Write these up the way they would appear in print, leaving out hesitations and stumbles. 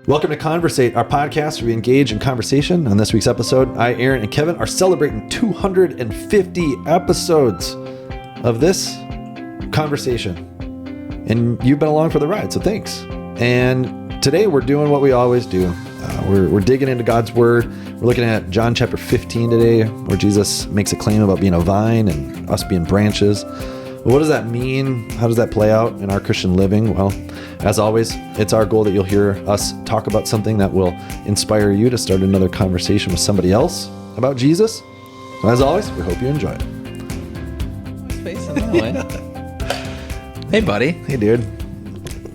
Welcome to Conversate, our podcast where we engage in conversation. On this week's episode, I, Aaron, and Kevin are celebrating 250 episodes of this conversation. And you've been along for the ride, so thanks. And today we're doing what we always do. We're digging into God's Word. We're looking at John chapter 15 today, where Jesus makes a claim about being a vine and us being branches. Well, what does that mean? How does that play out in our Christian living? Well, as always, it's our goal that you'll hear us talk about something that will inspire you to start another conversation with somebody else about Jesus. So as always, we hope you enjoy it. Facing that way. Hey, buddy. Hey, dude.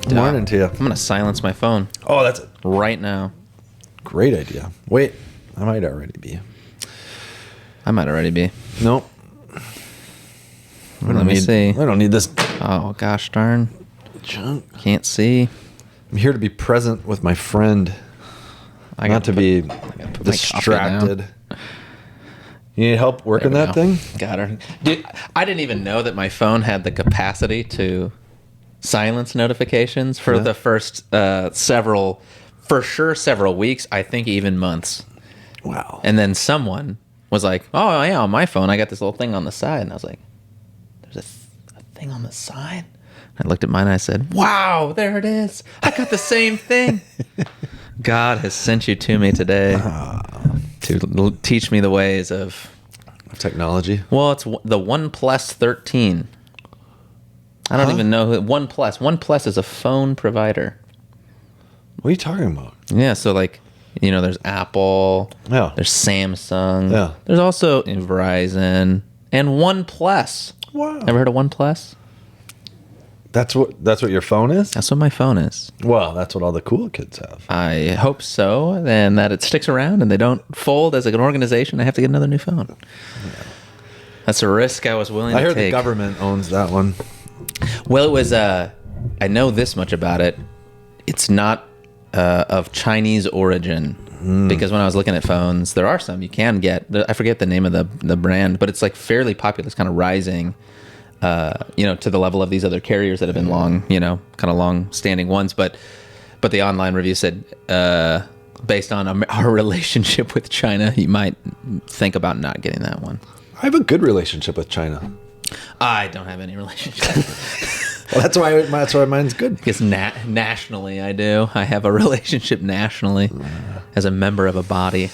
Good morning to you. I'm going to silence my phone. Oh, that's a right now. Great idea. Wait, I might already be. Nope. Let me see. I don't need this Oh, gosh darn. junk. Can't see. I'm here to be present with my friend, not to be distracted. You need help working that thing? Got her. Dude, I didn't even know that my phone had the capacity to silence notifications for the first several weeks, I think even months. Wow. And then someone was like, oh, yeah, on my phone, I got this little thing on the side. And I was like, there's a thing on the side? I looked at mine and I said, wow, there it is. I got the same thing. God has sent you to me today to teach me the ways of technology. Well, it's the OnePlus 13. I don't even know who OnePlus. OnePlus is a phone provider. What are you talking about? Yeah, so like, there's Apple. Yeah. There's Samsung. Yeah. There's also Verizon and OnePlus. Wow. Ever heard of OnePlus? That's what your phone is? That's what my phone is. Well, that's what all the cool kids have. I hope so, and that it sticks around and they don't fold as an organization. I have to get another new phone. Yeah. That's a risk I was willing to take. I heard the government owns that one. Well, it was, I know this much about it. It's not of Chinese origin, because when I was looking at phones, there are some you can get. I forget the name of the brand, but it's like fairly popular. It's kind of rising, to the level of these other carriers that have been long-standing ones. But the online review said, based on our relationship with China, you might think about not getting that one. I have a good relationship with China. I don't have any relationship. Well, that's why mine's good. Because nationally, I do. I have a relationship nationally as a member of a body.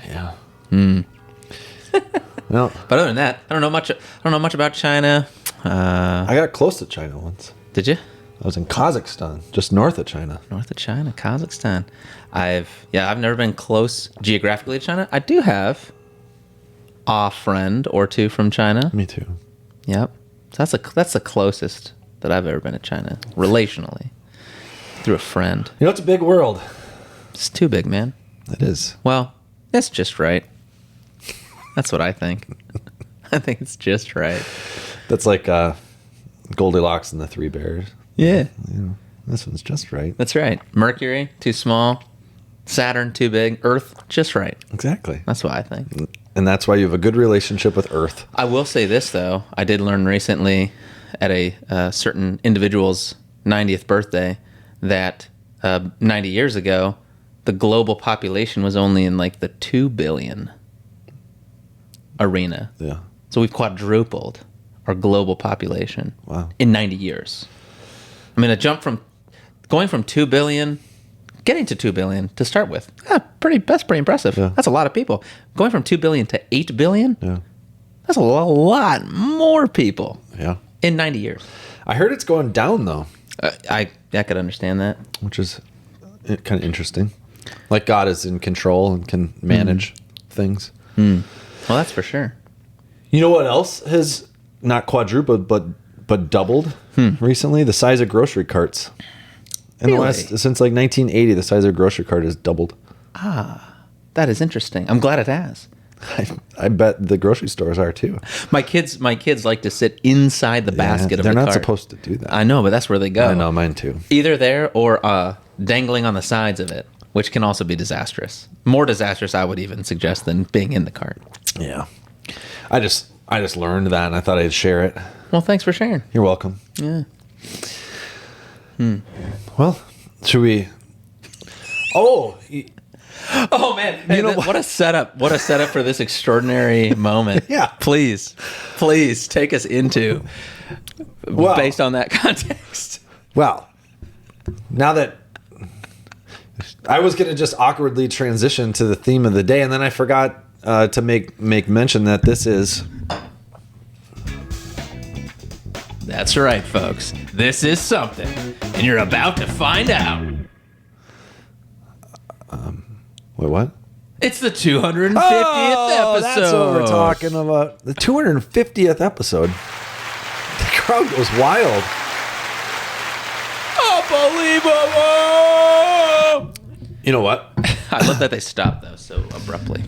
Yeah. No. But other than that, I don't know much about China. I got close to China once. Did you? I was in Kazakhstan, just north of China. North of China, Kazakhstan. I've never been close geographically to China. I do have a friend or two from China. Me too. Yep. So that's the closest that I've ever been to China, relationally, through a friend. It's a big world. It's too big, man. It is. Well, that's just right. That's what I think. I think it's just right. That's like Goldilocks and the Three Bears. Yeah. This one's just right. That's right. Mercury, too small. Saturn, too big. Earth, just right. Exactly. That's what I think. And that's why you have a good relationship with Earth. I will say this, though. I did learn recently at a certain individual's 90th birthday that 90 years ago, the global population was only in like the 2 billion arena. Yeah. So we've quadrupled our global population in 90 years. I mean, a jump from going from 2 billion, getting to 2 billion to start with. That's pretty impressive. Yeah. That's a lot of people. Going from 2 billion to 8 billion, that's a lot more people. Yeah. In 90 years. I heard it's going down, though. I could understand that. Which is kind of interesting. Like God is in control and can manage things. Well, that's for sure. You know what else has not quadrupled, but doubled recently? The size of grocery carts. Really? Since like 1980, the size of a grocery cart has doubled. That is interesting. I'm glad it has. I bet the grocery stores are too. My kids like to sit inside the basket of the cart. They're not supposed to do that. I know, but that's where they go. I know, mine too. Either there or dangling on the sides of it, which can also be disastrous. More disastrous, I would even suggest, than being in the cart. Yeah. I just learned that, and I thought I'd share it. Well, thanks for sharing. You're welcome. Yeah. Well, should we Oh, Oh man, hey, know what a setup. What a setup for this extraordinary moment. Yeah. Please take us into based on that context. well, now that I was going to just awkwardly transition to the theme of the day, and then I forgot to make mention that this is... That's right, folks. This is something, and you're about to find out. Wait, what? It's the 250th episode. That's what we're talking about. The 250th episode. The crowd goes wild. Unbelievable! You know what? I love that they stopped, though, so abruptly.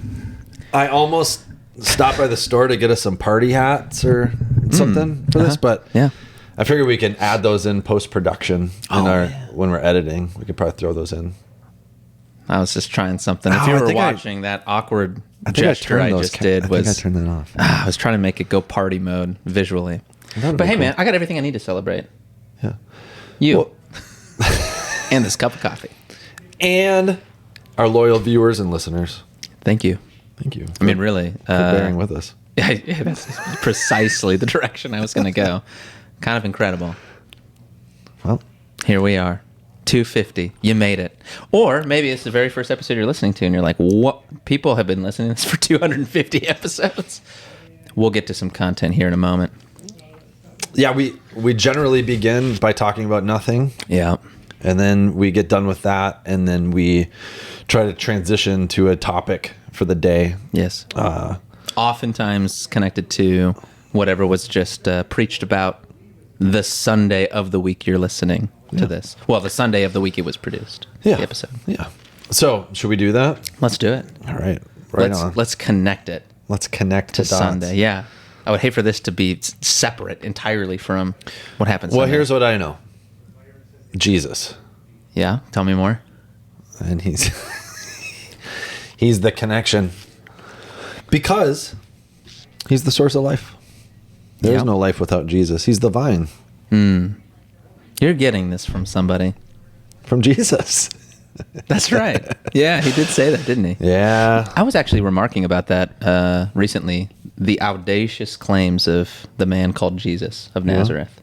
I almost stopped by the store to get us some party hats or something for this, but Yeah. I figured we can add those in post-production when we're editing. We could probably throw those in. I was just trying something. If Oh, you I were think watching that awkward I think gesture I those just did was... I think I turned that off. I was trying to make it go party mode visually. That'd But be hey, cool. man, I got everything I need to celebrate. Yeah. You. Well- And this cup of coffee. And our loyal viewers and listeners. Thank you. Thank you. I mean, really. for bearing with us. Yeah, that's precisely the direction I was going to go. Kind of incredible. Well, Here we are. 250. You made it. Or maybe it's the very first episode you're listening to and you're like, what? People have been listening to this for 250 episodes. We'll get to some content here in a moment. yeah, we generally begin by talking about nothing. Yeah. And then we get done with that, and then we try to transition to a topic for the day. Yes. Oftentimes connected to whatever was just preached about the Sunday of the week you're listening to this. Well, the Sunday of the week it was produced. Yeah. The episode. Yeah. So, should we do that? Let's do it. All right. Right on. Let's connect it Let's connect to the dots. Sunday. Yeah. I would hate for this to be separate entirely from what happens. Well, Sunday. here's what I know. Jesus. Yeah. Tell me more. And he's he's the connection. Because he's the source of life. There's Yep. no life without Jesus. He's the vine. You're getting this from somebody. From Jesus. That's right. Yeah, he did say that, didn't he? Yeah. I was actually remarking about that recently. The audacious claims of the man called Jesus of Nazareth.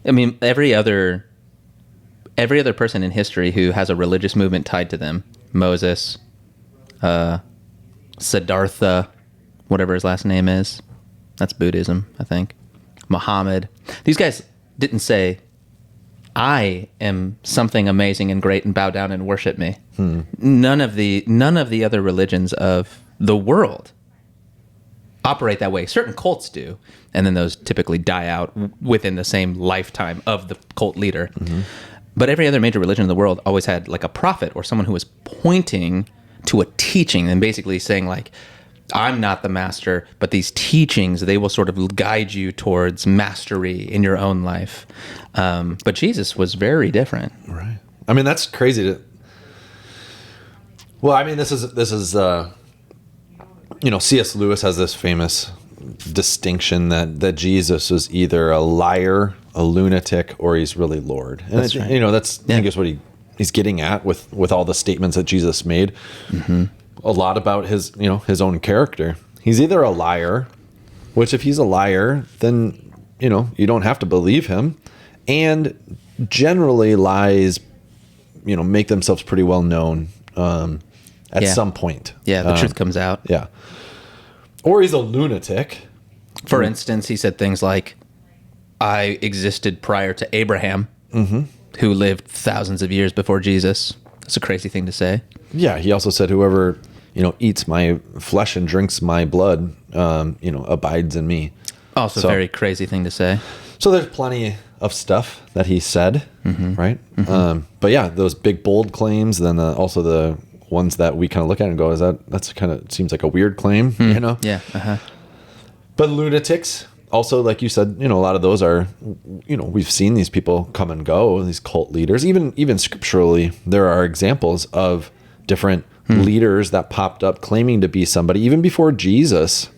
I mean, every other person in history who has a religious movement tied to them, Moses, Siddhartha, whatever his last name is, that's Buddhism, I think. Muhammad. These guys didn't say, I am something amazing and great and bow down and worship me. None of the other religions of the world operate that way. Certain cults do, and then those typically die out within the same lifetime of the cult leader. But every other major religion in the world always had like a prophet or someone who was pointing to a teaching and basically saying like, I'm not the master, but these teachings, they will sort of guide you towards mastery in your own life. But Jesus was very different. Right. I mean, that's crazy to... Well, I mean, this is C.S. Lewis has this famous distinction that Jesus was either a liar, a lunatic, or he's really Lord. And That's right. That's I think is what he's getting at with all the statements that Jesus made. A lot about his own character. He's either a liar, which if he's a liar, then you don't have to believe him. And generally lies, make themselves pretty well known at Yeah. some point. Yeah, the truth comes out. Yeah. Or he's a lunatic. For instance, he said things like, I existed prior to Abraham, who lived thousands of years before Jesus. That's a crazy thing to say. Yeah, he also said, whoever, eats my flesh and drinks my blood, abides in me. Also So- a very crazy thing to say. So there's plenty of stuff that he said, right? But yeah, those big, bold claims, then also the ones that we kind of look at and go, that's kind of seems like a weird claim, Yeah. Uh-huh. But lunatics, also, like you said, a lot of those are, we've seen these people come and go, these cult leaders. Even scripturally, there are examples of different leaders that popped up claiming to be somebody. Even before Jesus,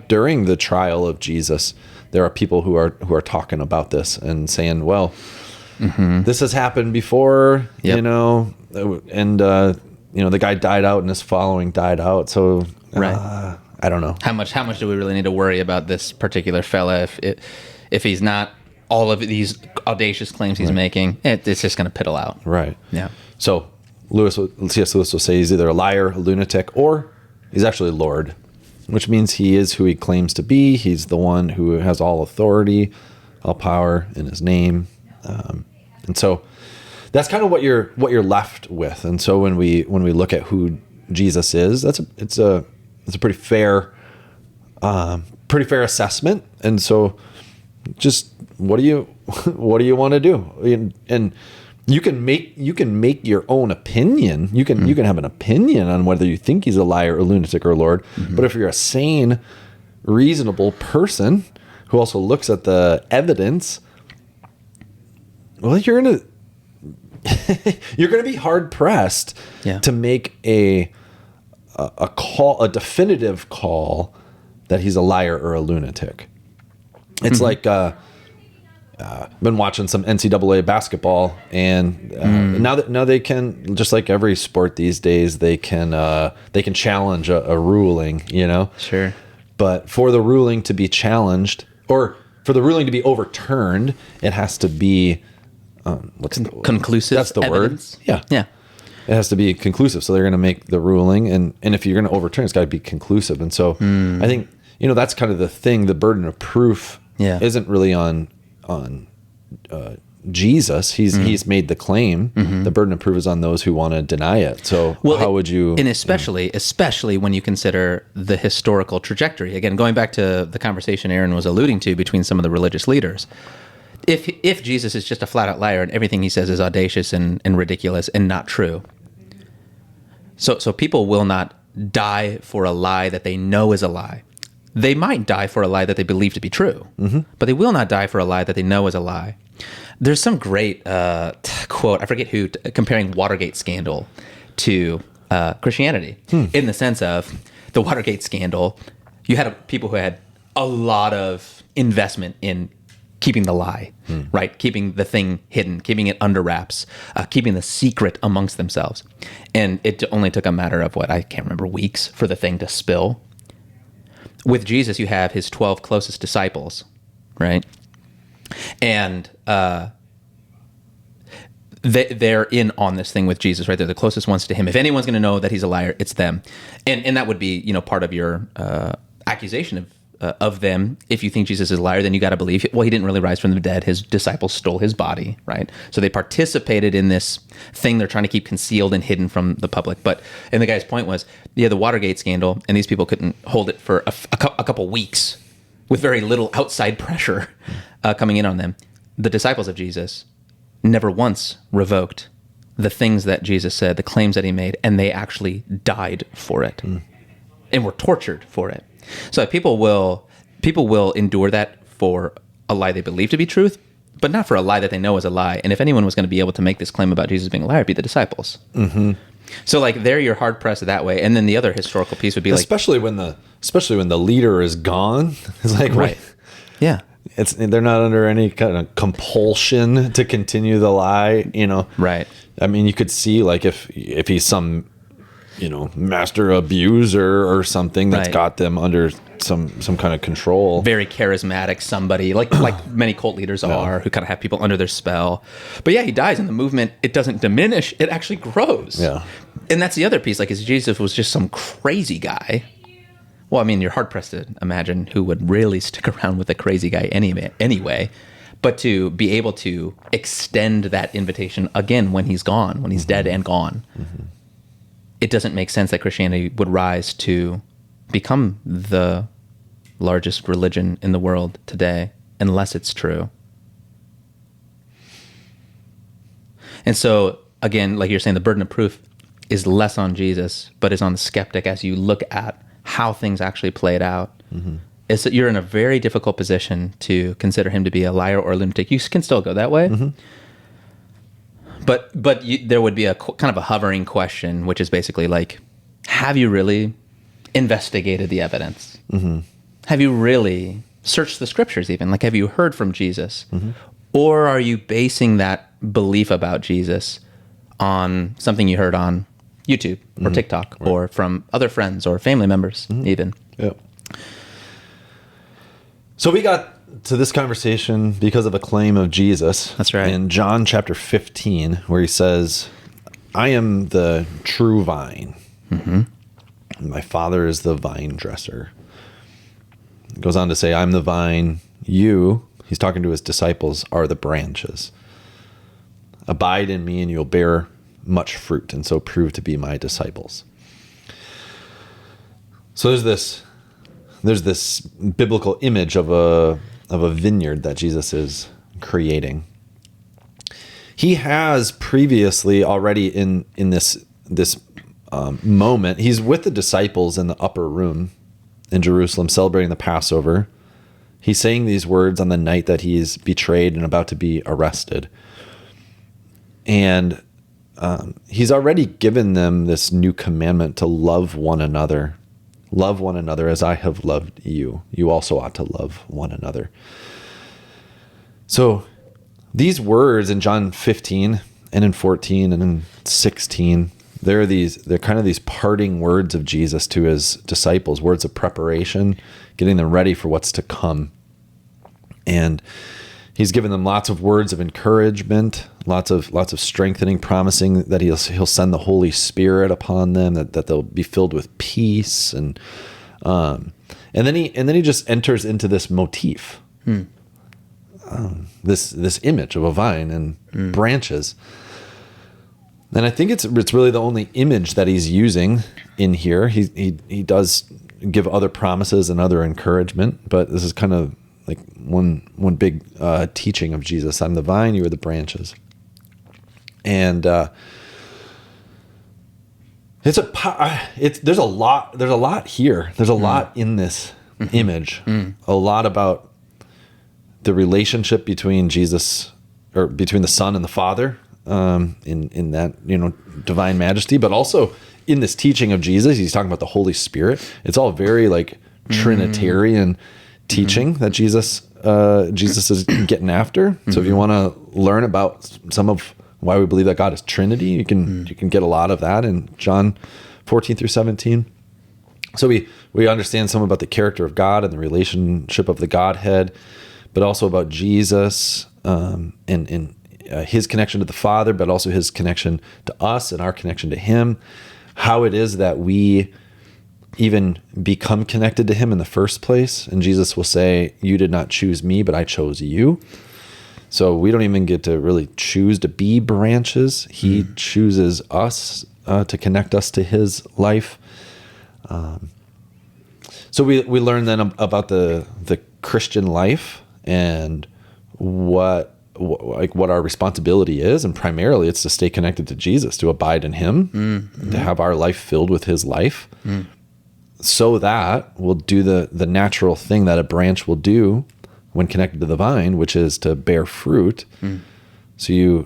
during the trial of Jesus, there are people who are talking about this and saying, well, this has happened before, Yep. and the guy died out and his following died out. So Right. I don't know. How much do we really need to worry about this particular fella if he's not all of these audacious claims he's making? It's just going to piddle out. Right. Yeah. So C.S. Lewis will say he's either a liar, a lunatic, or he's actually Lord, which means he is who he claims to be. He's the one who has all authority, all power in his name. And so that's kind of what you're left with. And so when we look at who Jesus is, it's a pretty fair assessment. And so just what do you want to do? And you can make your own opinion. You can have an opinion on whether you think he's a liar, a lunatic, or a Lord. Mm-hmm. But if you're a sane, reasonable person who also looks at the evidence, well, you're gonna be hard pressed to make a definitive call that he's a liar or a lunatic. It's like been watching some NCAA basketball, and now they can, just like every sport these days, they can challenge a ruling, Sure. But for the ruling to be challenged, or for the ruling to be overturned, it has to be conclusive. That's the evidence. word. Yeah. It has to be conclusive. So they're going to make the ruling, and if you're going to overturn, it's got to be conclusive. And so I think that's kind of the thing. The burden of proof isn't really on Jesus. He's made the claim. Mm-hmm. The burden of proof is on those who want to deny it. So how would you? And especially when you consider the historical trajectory. Again, going back to the conversation Aaron was alluding to between some of the religious leaders. If Jesus is just a flat out liar and everything he says is audacious and ridiculous and not true, so people will not die for a lie that they know is a lie. They might die for a lie that they believe to be true, but they will not die for a lie that they know is a lie. There's some great quote, I forget who, comparing Watergate scandal to Christianity, in the sense of the Watergate scandal. You had people who had a lot of investment in keeping the lie, right? Keeping the thing hidden, keeping it under wraps, keeping the secret amongst themselves. And it only took a matter of I can't remember, weeks for the thing to spill. With Jesus, you have his 12 closest disciples, right? And they're in on this thing with Jesus, right? They're the closest ones to him. If anyone's going to know that he's a liar, it's them. And that would be, part of your accusation of them. If you think Jesus is a liar, then you got to believe, well, he didn't really rise from the dead. His disciples stole his body, right? So they participated in this thing they're trying to keep concealed and hidden from the public. And the guy's point was, the Watergate scandal, and these people couldn't hold it for a couple weeks with very little outside pressure coming in on them. The disciples of Jesus never once revoked the things that Jesus said, the claims that he made, and they actually died for it and were tortured for it. So people will endure that for a lie they believe to be truth, but not for a lie that they know is a lie. And if anyone was going to be able to make this claim about Jesus being a liar, it'd be the disciples. Mm-hmm. So there you're hard pressed that way. And then the other historical piece would be especially when the leader is gone. It's like, right. Yeah. They're not under any kind of compulsion to continue the lie, Right. I mean, you could see if he's some master abuser or something that's got them under some kind of control. Very charismatic somebody, like many cult leaders are, who kind of have people under their spell. But he dies, and the movement, it doesn't diminish, it actually grows. Yeah. And that's the other piece, is Jesus was just some crazy guy. Well, I mean, you're hard pressed to imagine who would really stick around with a crazy guy anyway. But to be able to extend that invitation again when he's gone, when he's dead and gone, it doesn't make sense that Christianity would rise to become the largest religion in the world today unless it's true. And so, again, like you're saying, the burden of proof is less on Jesus, but is on the skeptic as you look at how things actually played out. Mm-hmm. Is that you're in a very difficult position to consider him to be a liar or a lunatic. You can still go that way. Mm-hmm. But there would be a kind of a hovering question, which is basically have you really investigated the evidence? Mm-hmm. Have you really searched the scriptures even? Have you heard from Jesus? Mm-hmm. Or are you basing that belief about Jesus on something you heard on YouTube or TikTok or from other friends or family members even. Yeah. So we got to this conversation because of a claim of Jesus. That's right. In John chapter 15, where he says, I am the true vine. My Father is the vine dresser. He goes on to say, I'm the vine. You, he's talking to his disciples, are the branches. Abide in me and you'll bear much fruit, and so prove to be my disciples. So there's this biblical image of a vineyard that Jesus is creating. He has previously already in this moment, he's with the disciples in the upper room in Jerusalem celebrating the Passover. He's saying these words on the night that he's betrayed and about to be arrested. And he's already given them this new commandment to love one another. Love one another as I have loved you. You also ought to love one another. So these words in John 15 and in 14 and in 16, they're kind of these parting words of Jesus to his disciples, words of preparation, getting them ready for what's to come. And he's given them lots of words of encouragement, lots of strengthening, promising that he'll send the Holy Spirit upon them, that they'll be filled with peace, and then he just enters into this motif, this image of a vine and branches. And I think it's really the only image that he's using in here. He does give other promises and other encouragement, but this is kind of like one big teaching of Jesus. I'm the vine, you are the branches. And there's a lot here. There's a lot in this image. A lot about the relationship between Jesus, or between the Son and the Father, in that divine majesty, but also in this teaching of Jesus, he's talking about the Holy Spirit. It's all very like Trinitarian teaching that Jesus is getting after. So if you want to learn about some of why we believe that God is Trinity, you can get a lot of that in John 14 through 17. So we understand some about the character of God and the relationship of the Godhead, but also about Jesus and his connection to the Father, but also his connection to us and our connection to him, how it is that we even become connected to him in the first place. And Jesus will say, you did not choose me, but I chose you. So we don't even get to really choose to be branches. He chooses us to connect us to his life. So we learn then about the Christian life and what our responsibility is, and primarily it's to stay connected to Jesus, to abide in him, to have our life filled with his life, so that we'll do the natural thing that a branch will do when connected to the vine, which is to bear fruit. So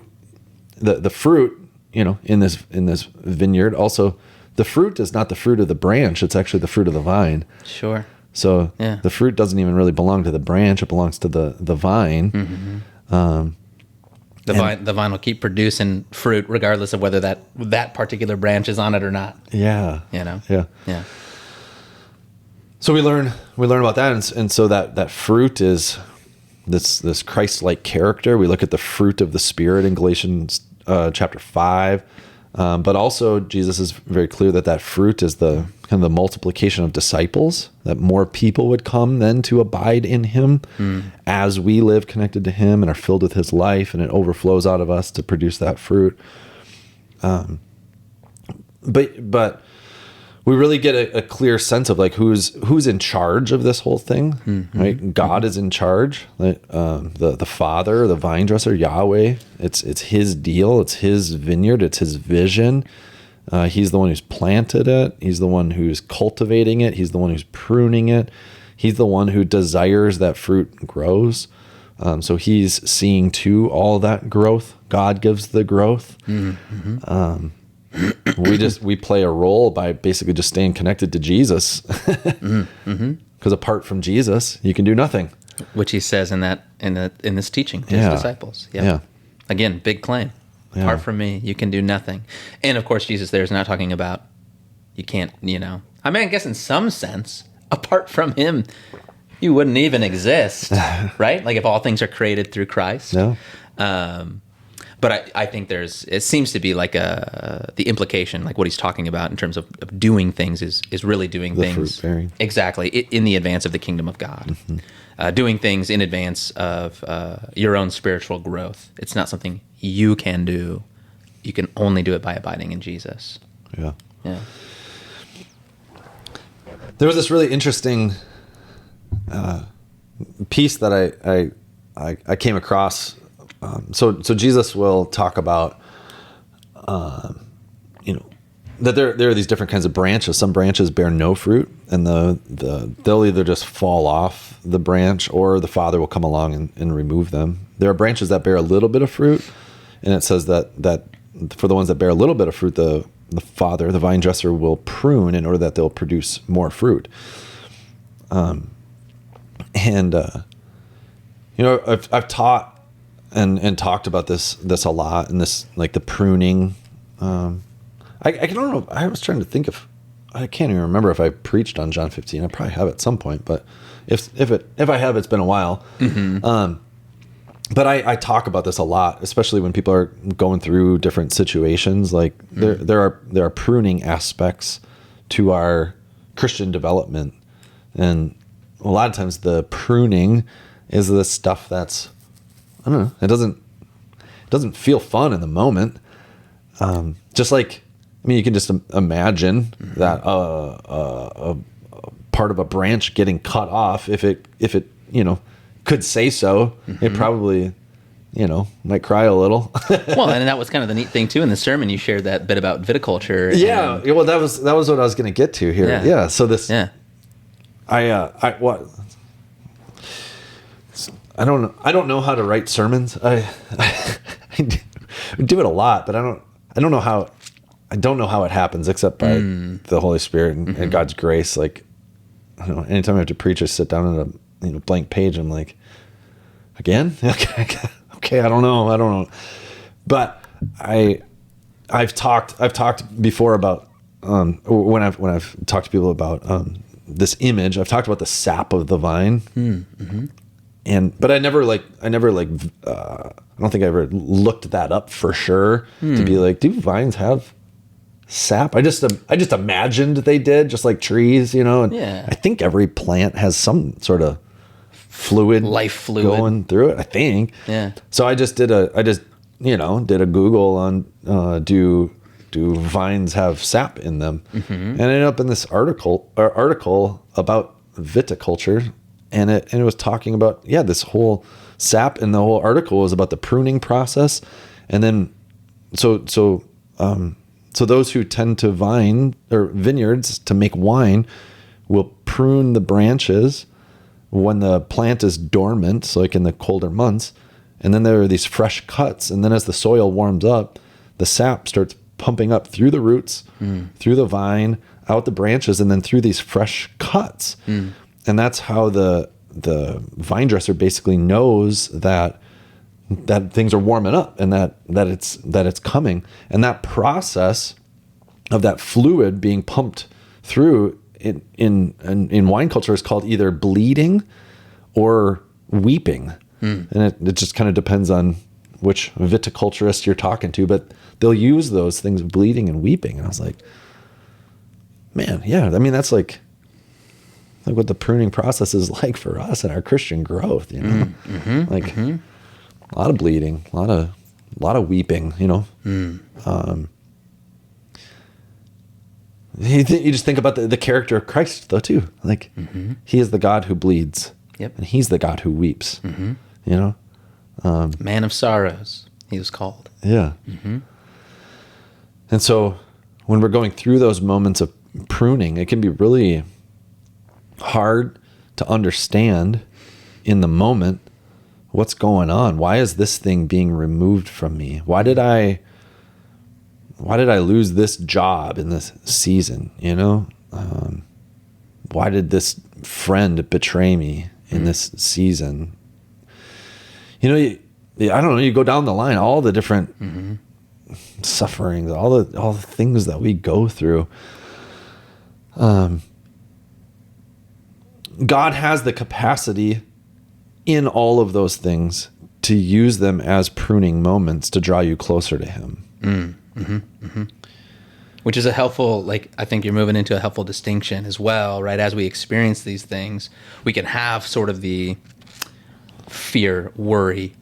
the fruit, in this vineyard, also the fruit is not the fruit of the branch; it's actually the fruit of the vine. Sure. So the fruit doesn't even really belong to the branch; it belongs to the vine. The vine will keep producing fruit regardless of whether that particular branch is on it or not. Yeah. Yeah. So we learn about that, and so that fruit is this Christ-like character. We look at the fruit of the Spirit in Galatians chapter 5, but also Jesus is very clear that fruit is the kind of the multiplication of disciples, that more people would come then to abide in him as we live connected to him and are filled with his life, and it overflows out of us to produce that fruit. But we really get a clear sense of like who's in charge of this whole thing, right? God is in charge. The Father, the vine dresser, Yahweh. It's his deal. It's his vineyard. It's his vision. He's the one who's planted it. He's the one who's cultivating it. He's the one who's pruning it. He's the one who desires that fruit grows. So he's seeing to all that growth. God gives the growth. We play a role by basically just staying connected to Jesus, because apart from Jesus, you can do nothing. Which he says in this teaching to his disciples. Yeah. Again, big claim. Yeah. Apart from me, you can do nothing. And of course, Jesus there is not talking about you can't, I mean, I guess in some sense, apart from him, you wouldn't even exist, right? Like if all things are created through Christ. No. But I think it seems to be like the implication, like what he's talking about in terms of doing things is really doing The things. fruit bearing. Exactly. In the advance of the kingdom of God. Doing things in advance of your own spiritual growth. It's not something you can do. You can only do it by abiding in Jesus. Yeah. Yeah. There was this really interesting piece that I came across. So Jesus will talk about, that there are these different kinds of branches. Some branches bear no fruit, and they'll either just fall off the branch, or the Father will come along and remove them. There are branches that bear a little bit of fruit, and it says that for the ones that bear a little bit of fruit, the Father, the vine dresser, will prune in order that they'll produce more fruit. I've taught and talked about this a lot, and this, like, the pruning. I don't know. I was trying to think I can't even remember if I preached on John 15. I probably have at some point, but if I have, it's been a while. But I talk about this a lot, especially when people are going through different situations. Like there are pruning aspects to our Christian development, and a lot of times the pruning is the stuff that's, I don't know, it doesn't feel fun in the moment. Just like, I mean, you can just imagine that a part of a branch getting cut off, if it could say so, it probably, might cry a little. Well, and that was kind of the neat thing too in the sermon. You shared that bit about viticulture. Yeah. Well, that was what I was going to get to here. Yeah. So this. Yeah. I don't know how to write sermons. I do it a lot, but I don't know how it happens, except by the Holy Spirit and God's grace. Like, I don't know, anytime I have to preach, I sit down at a blank page. I'm like, again? Okay, I don't know. But I've talked before about when I've talked to people about this image. I've talked about the sap of the vine. But I never I don't think I ever looked that up for sure to be like, do vines have sap? I just imagined they did, just like trees, and I think every plant has some sort of life fluid going through it, I think. Yeah. So I just did a Google on do vines have sap in them, and I ended up in this article about viticulture. And it was talking about, this whole sap, and the whole article was about the pruning process. And then, so those who tend to vineyards to make wine will prune the branches when the plant is dormant, so like in the colder months. And then there are these fresh cuts. And then as the soil warms up, the sap starts pumping up through the roots, through the vine, out the branches, and then through these fresh cuts. And that's how the vine dresser basically knows that things are warming up, and that it's coming. And that process of that fluid being pumped through in wine culture is called either bleeding or weeping. And it just kind of depends on which viticulturist you're talking to, but they'll use those things, bleeding and weeping. And I was like, man, yeah, I mean, that's like what the pruning process is like for us in our Christian growth, a lot of bleeding, a lot of weeping, you just think about the character of Christ though too. Like he is the God who bleeds, and he's the God who weeps, man of sorrows, he was called. Yeah. And so when we're going through those moments of pruning, it can be really hard to understand in the moment what's going on. Why is this thing being removed from me? Why did I lose this job in this season? Why did this friend betray me in this season? I don't know, you go down the line, all the different sufferings, all the things that we go through. God has the capacity in all of those things to use them as pruning moments to draw you closer to him. Which is a helpful, like, I think you're moving into a helpful distinction as well, right? As we experience these things, we can have sort of the fear, worry,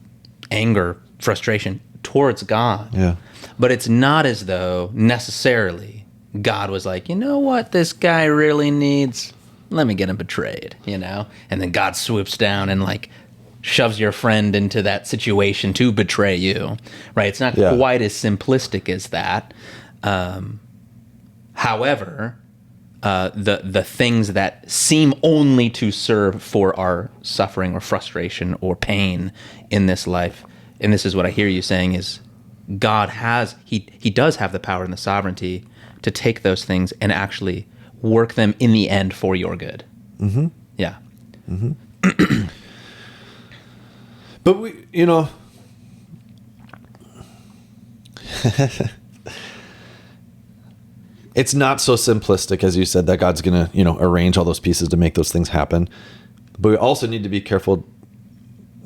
anger, frustration towards God. Yeah. But it's not as though necessarily God was like, you know what this guy really needs? Let me get him betrayed, you know? And then God swoops down and like shoves your friend into that situation to betray you, right? It's not quite as simplistic as that. However, the things that seem only to serve for our suffering or frustration or pain in this life, and this is what I hear you saying, is God has, he does have the power and the sovereignty to take those things and actually work them in the end for your good. Mm-hmm. Yeah. Mm-hmm. But we, it's not so simplistic as you said that God's going to, arrange all those pieces to make those things happen. But we also need to be careful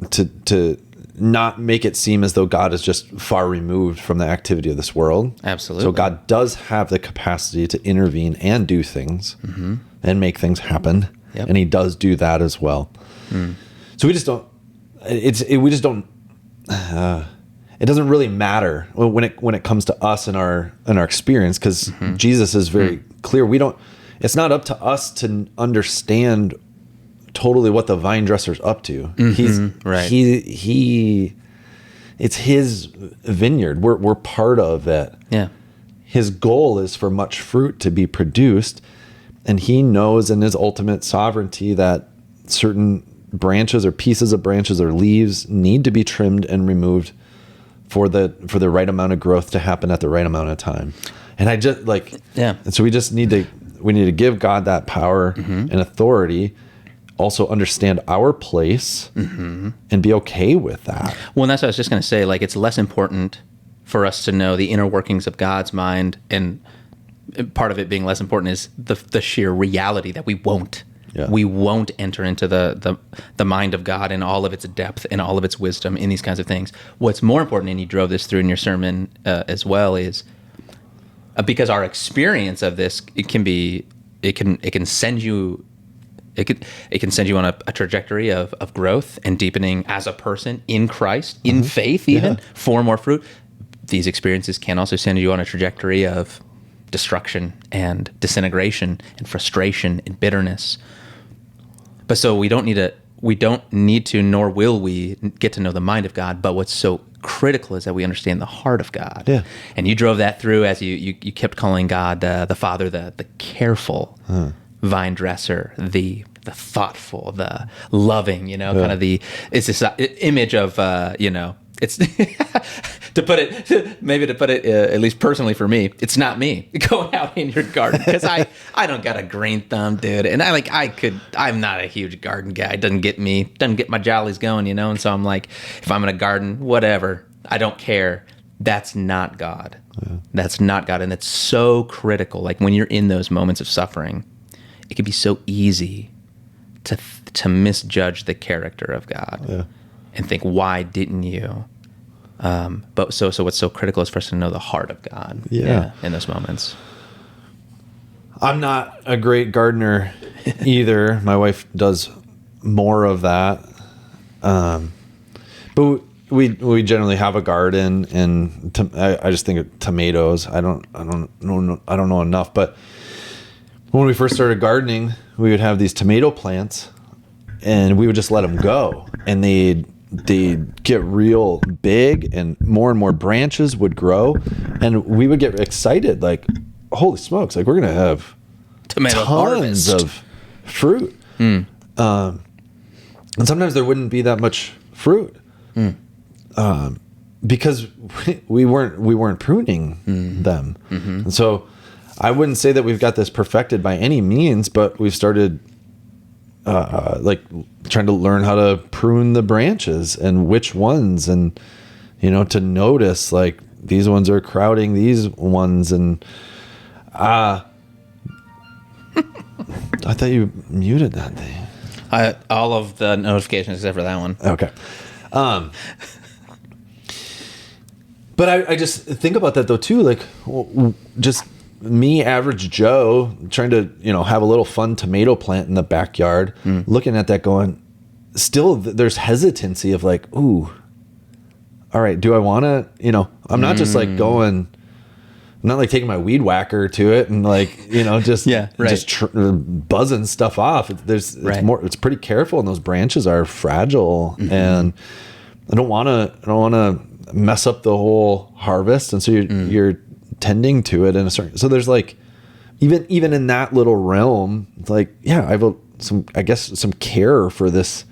to not make it seem as though God is just far removed from the activity of this world. Absolutely. So God does have the capacity to intervene and do things and make things happen. Yep. And he does do that as well. So we just don't, it doesn't really matter when it comes to us and our experience, because Jesus is very clear. It's not up to us to understand totally what the vine dresser's up to. It's his vineyard. We're part of it. Yeah. His goal is for much fruit to be produced, and he knows in his ultimate sovereignty that certain branches or pieces of branches or leaves need to be trimmed and removed for the right amount of growth to happen at the right amount of time. And I just and so we just need to give God that power and authority, also understand our place and be okay with that. Well, and that's what I was just going to say. Like, it's less important for us to know the inner workings of God's mind, and part of it being less important is the sheer reality that we won't. Yeah. We won't enter into the mind of God in all of its depth and all of its wisdom in these kinds of things. What's more important, and you drove this through in your sermon as well, is because our experience of this, it can send you on a trajectory of growth and deepening as a person in Christ, in faith, even for more fruit. These experiences can also send you on a trajectory of destruction and disintegration and frustration and bitterness. But so we don't need to, nor will we get to know the mind of God. But what's so critical is that we understand the heart of God. Yeah. And you drove that through as you kept calling God the Father, the careful vine dresser, the thoughtful, the loving, kind of it's this image of, it's to put it at least personally for me, it's not me going out in your garden, because I don't got a green thumb, dude, and I'm not a huge garden guy. It doesn't get my jollies going, and so I'm like, if I'm in a garden, whatever, I don't care. That's not God. That's not God. And it's so critical. Like, when you're in those moments of suffering, it can be so easy to misjudge the character of God and think, why didn't you? But so what's so critical is for us to know the heart of God in those moments. I'm not a great gardener either. My wife does more of that. But we generally have a garden, and I just think of tomatoes. I don't know enough, but when we first started gardening, we would have these tomato plants, and we would just let them go, and they'd get real big, and more branches would grow, and we would get excited, like, holy smokes, like, we're gonna have tomato tons harvest of fruit. And sometimes there wouldn't be that much fruit because we weren't pruning them. And so I wouldn't say that we've got this perfected by any means, but we've started like trying to learn how to prune the branches and which ones, and to notice, like, these ones are crowding these ones, and I thought you muted that thing. All of the notifications except for that one. Okay. But I just think about that though too, like just me, average Joe, trying to, have a little fun tomato plant in the backyard, looking at that going, still there's hesitancy of like, ooh, all right, do I want to, I'm not just like going, I'm not like taking my weed whacker to it and like, just, buzzing stuff off. It's pretty careful, and those branches are fragile, and I don't want to mess up the whole harvest. And so you're tending to it in a certain, so there's like, even in that little realm, it's like, yeah, I have some care for this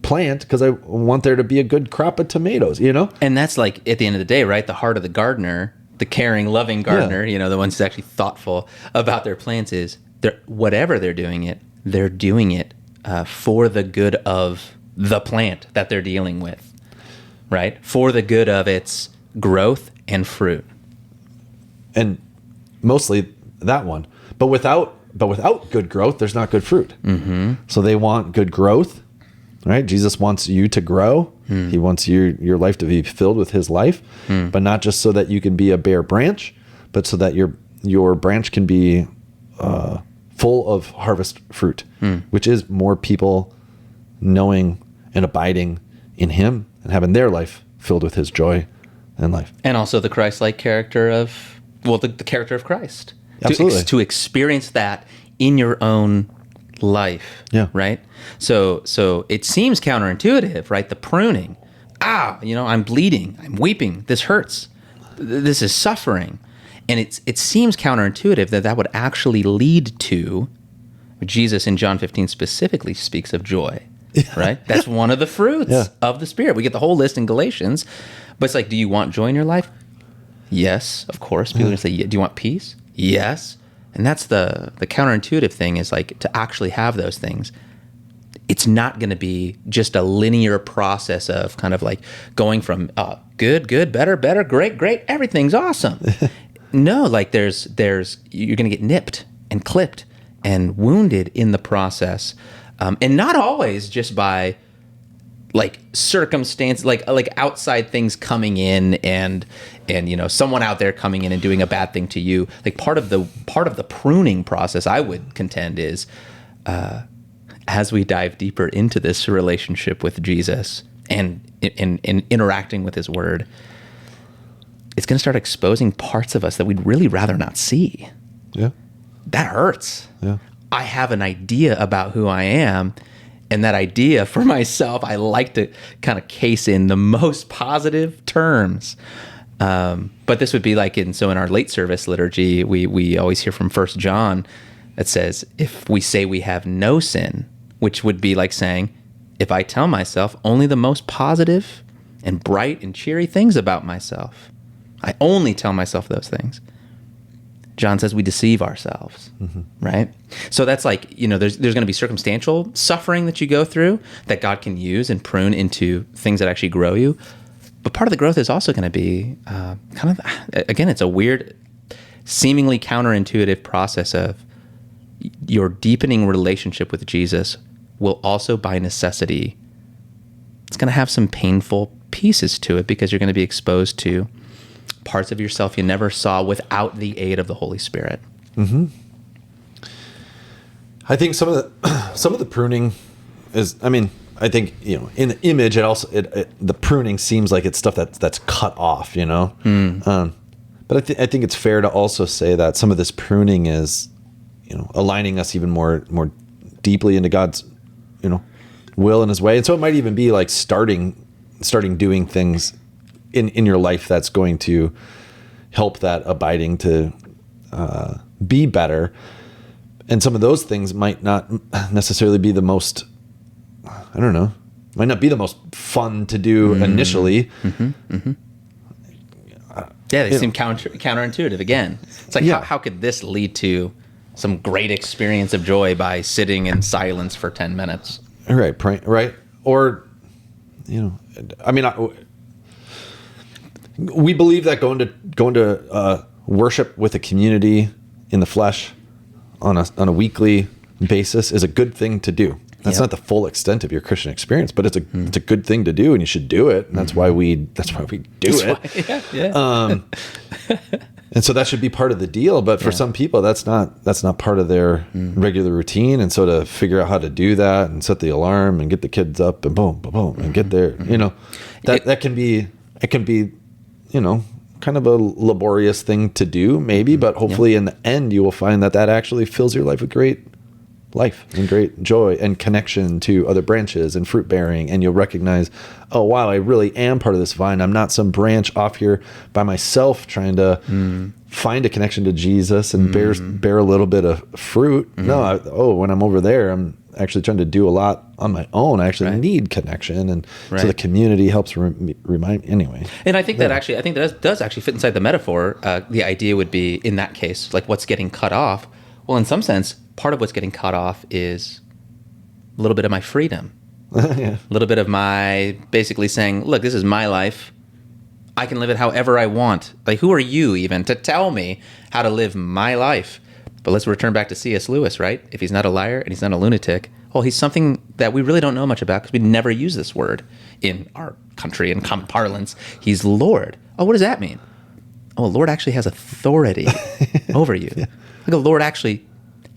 plant because I want there to be a good crop of tomatoes, And that's like, at the end of the day, right? The heart of the gardener, the caring, loving gardener, the ones who's actually thoughtful about their plants, is whatever they're doing it for the good of the plant that they're dealing with, right? For the good of its growth and fruit. And mostly that one. But without good growth, there's not good fruit. Mm-hmm. So they want good growth, right? Jesus wants you to grow. He wants your life to be filled with his life, but not just so that you can be a bare branch, but so that your branch can be full of harvest fruit, which is more people knowing and abiding in him and having their life filled with his joy and life. And also the Christ-like character of, the character of Christ. Absolutely. To experience that in your own life. Yeah. Right? So it seems counterintuitive, right? The pruning. I'm bleeding. I'm weeping. This hurts. This is suffering. And it seems counterintuitive that would actually lead to, Jesus in John 15 specifically speaks of joy, right? That's one of the fruits of the Spirit. We get the whole list in Galatians, but it's like, do you want joy in your life? Yes, of course. People are going to say, do you want peace? Yes. And that's the counterintuitive thing, is like, to actually have those things, it's not going to be just a linear process of kind of like going from good, better, great, everything's awesome. No, like there's you're going to get nipped and clipped and wounded in the process, and not always just by like circumstance, like outside things coming in and someone out there coming in and doing a bad thing to you. Like part of the pruning process, I would contend, is as we dive deeper into this relationship with Jesus and in interacting with his word, it's going to start exposing parts of us that we'd really rather not see. Yeah. That hurts. Yeah. I have an idea about who I am, and that idea for myself, I like to kind of case in the most positive terms. But this would be like in our late service liturgy, we always hear from 1 John that says, if we say we have no sin, which would be like saying, if I tell myself only the most positive and bright and cheery things about myself, I only tell myself those things. John says we deceive ourselves, right? So that's like, there's going to be circumstantial suffering that you go through that God can use and prune into things that actually grow you. But part of the growth is also going to be again, it's a weird, seemingly counterintuitive process of your deepening relationship with Jesus will also by necessity, it's going to have some painful pieces to it, because you're going to be exposed to parts of yourself you never saw without the aid of the Holy Spirit. Mm-hmm. I think some of the pruning is, I think, in the image, the pruning seems like it's stuff that's cut off, but I think it's fair to also say that some of this pruning is, aligning us even more deeply into God's, will and his way. And so it might even be like starting doing things in your life that's going to help that abiding to be better. And some of those things might not necessarily be the most, might not be the most fun to do initially. Yeah, they seem counterintuitive again. It's like, how could this lead to some great experience of joy by sitting in silence for 10 minutes? Right. Or, We believe that going to worship with a community in the flesh on a weekly basis is a good thing to do. That's not the full extent of your Christian experience, but it's a good thing to do, and you should do it. And that's why we do it. And so that should be part of the deal. But for some people, that's not part of their regular routine. And so to figure out how to do that and set the alarm and get the kids up and boom, boom, boom, and get there, that can be kind of a laborious thing to do, maybe. But hopefully, in the end, you will find that actually fills your life with great life and great joy and connection to other branches and fruit bearing. And you'll recognize, oh, wow, I really am part of this vine. I'm not some branch off here by myself trying to find a connection to Jesus and bear a little bit of fruit. No, when I'm over there, I'm actually trying to do a lot on my own. I actually need connection. And so the community helps remind anyway. And I think that does actually fit inside the metaphor. The idea would be, in that case, like what's getting cut off. Well, in some sense, part of what's getting cut off is a little bit of my freedom. A little bit of my basically saying, look, this is my life. I can live it however I want. Like, who are you even to tell me how to live my life? But let's return back to C.S. Lewis, right? If he's not a liar and he's not a lunatic, well, he's something that we really don't know much about because we never use this word in our country in common parlance. He's Lord. Oh, what does that mean? Oh, Lord actually has authority over you. Like the Lord actually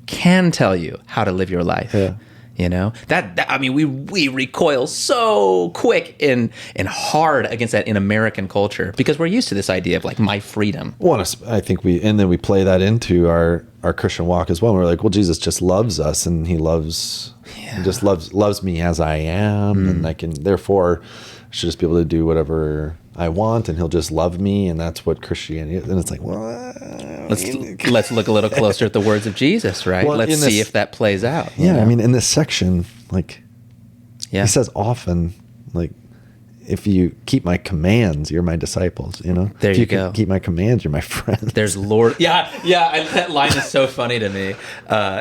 can tell you how to live your life. That I mean, we recoil so quick and hard against that in American culture because we're used to this idea of like my freedom. Well, I think we play that into our Christian walk as well. We're like, well, Jesus just loves us, and he just loves me as I am, and I can therefore should just be able to do whatever I want, and he'll just love me, and that's what Christianity is. And it's like, well, let's look a little closer at the words of Jesus, right? Well, let's see if that plays out. I mean, in this section, he says often, like, if you keep my commands, you're my disciples, There if you go. Keep my commands, you're my friends. There's Lord. That line is so funny to me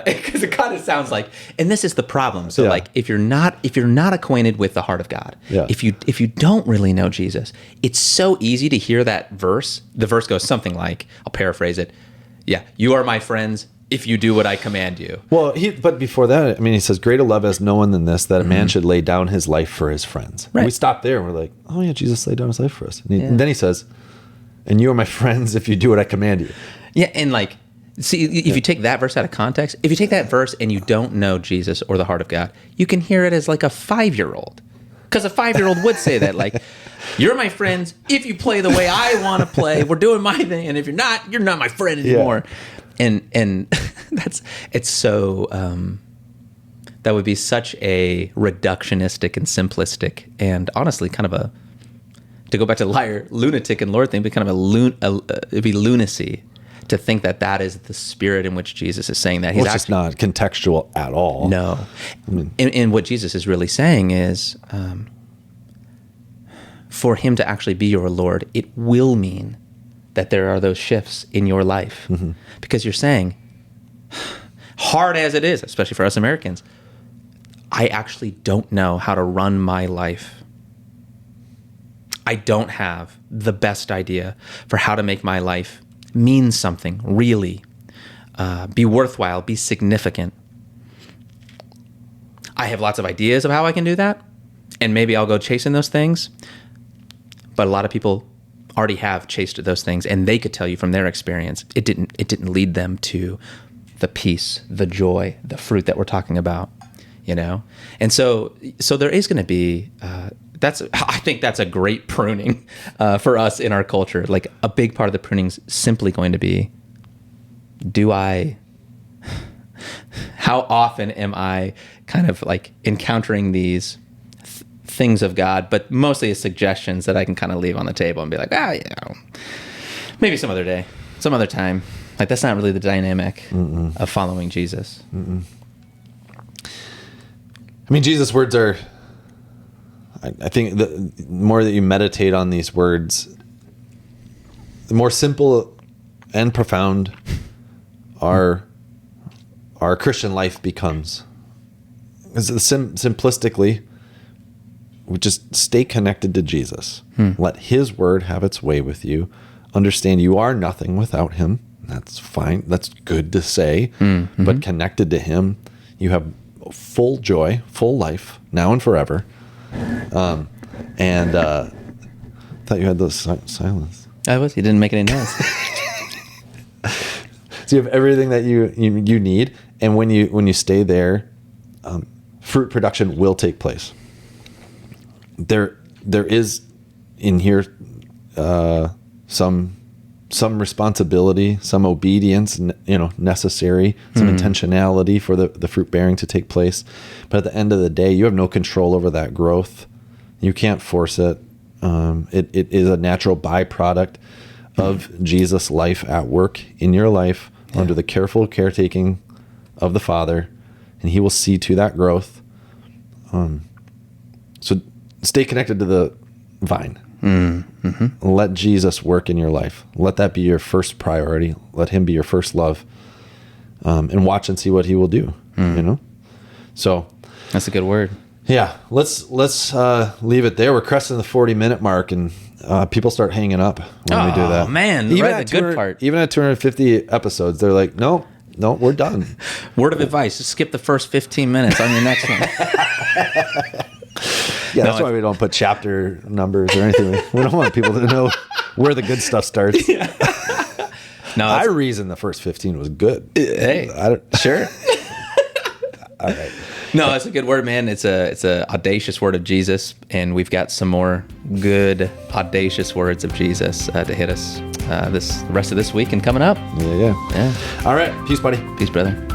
because it kind of sounds like, and this is the problem. So like, if you're not acquainted with the heart of God, if you don't really know Jesus, it's so easy to hear that verse. The verse goes something like, I'll paraphrase it. Yeah, you are my friends if you do what I command you. Well, but before that, I mean, he says, greater love has no one than this, that a man should lay down his life for his friends. Right. And we stop there and we're like, oh yeah, Jesus laid down his life for us. And then he says, and you are my friends if you do what I command you. Yeah, and like, see, if you take that verse out of context, if you take that verse and you don't know Jesus or the heart of God, you can hear it as like a 5-year-old. Because a 5-year-old would say that, like, you're my friends if you play the way I want to play. We're doing my thing, and if you're not my friend anymore. And it's so that would be such a reductionistic and simplistic and honestly kind of to go back to the lunatic and Lord thing, but kind of it'd be lunacy to think that is the spirit in which Jesus is saying that. He's actually not contextual at all. No. And what Jesus is really saying is for him to actually be your Lord, it will mean that there are those shifts in your life. Because you're saying, hard as it is, especially for us Americans, I actually don't know how to run my life. I don't have the best idea for how to make my life mean something, really, be worthwhile, be significant. I have lots of ideas of how I can do that, and maybe I'll go chasing those things, but a lot of people already have chased those things, and they could tell you from their experience it didn't lead them to the peace, the joy, the fruit that we're talking about, And so there is going to be I think that's a great pruning for us in our culture. Like a big part of the pruning is simply going to be, how often am I kind of like encountering these things of God, but mostly as suggestions that I can kind of leave on the table and be like, maybe some other day, some other time. Like that's not really the dynamic of following Jesus. I mean, Jesus' words are, I think the more that you meditate on these words, the more simple and profound our Christian life becomes. Because simplistically, just stay connected to Jesus. Let his word have its way with you. Understand you are nothing without him. That's fine. That's good to say. But connected to him, you have full joy, full life, now and forever. And thought you had those silence. I was. He didn't make any noise. So you have everything that you need, and when you stay there, fruit production will take place. There is in here some responsibility, some obedience, necessary, some intentionality for the fruit bearing to take place. But at the end of the day, you have no control over that growth. You can't force it. It is a natural byproduct of Jesus' life at work in your life under the careful caretaking of the Father, and he will see to that growth. So stay connected to the vine. Let Jesus work in your life. Let that be your first priority. Let him be your first love, and watch and see what he will do. So That's a good word. yeah, let's leave it there. We're cresting the 40-minute mark, and people start hanging up when we do that. Oh man, right, the good part. Even at 250 episodes, they're like, no, we're done. Word of advice: just skip the first 15 minutes on your next one. Yeah, that's why we don't put chapter numbers or anything. We don't want people to know where the good stuff starts. No, I reason the first 15 was good. Hey, sure. All right. No, that's a good word, man. It's a audacious word of Jesus, and we've got some more good audacious words of Jesus to hit us the rest of this week and coming up. Yeah. All right. Peace, buddy. Peace, brother.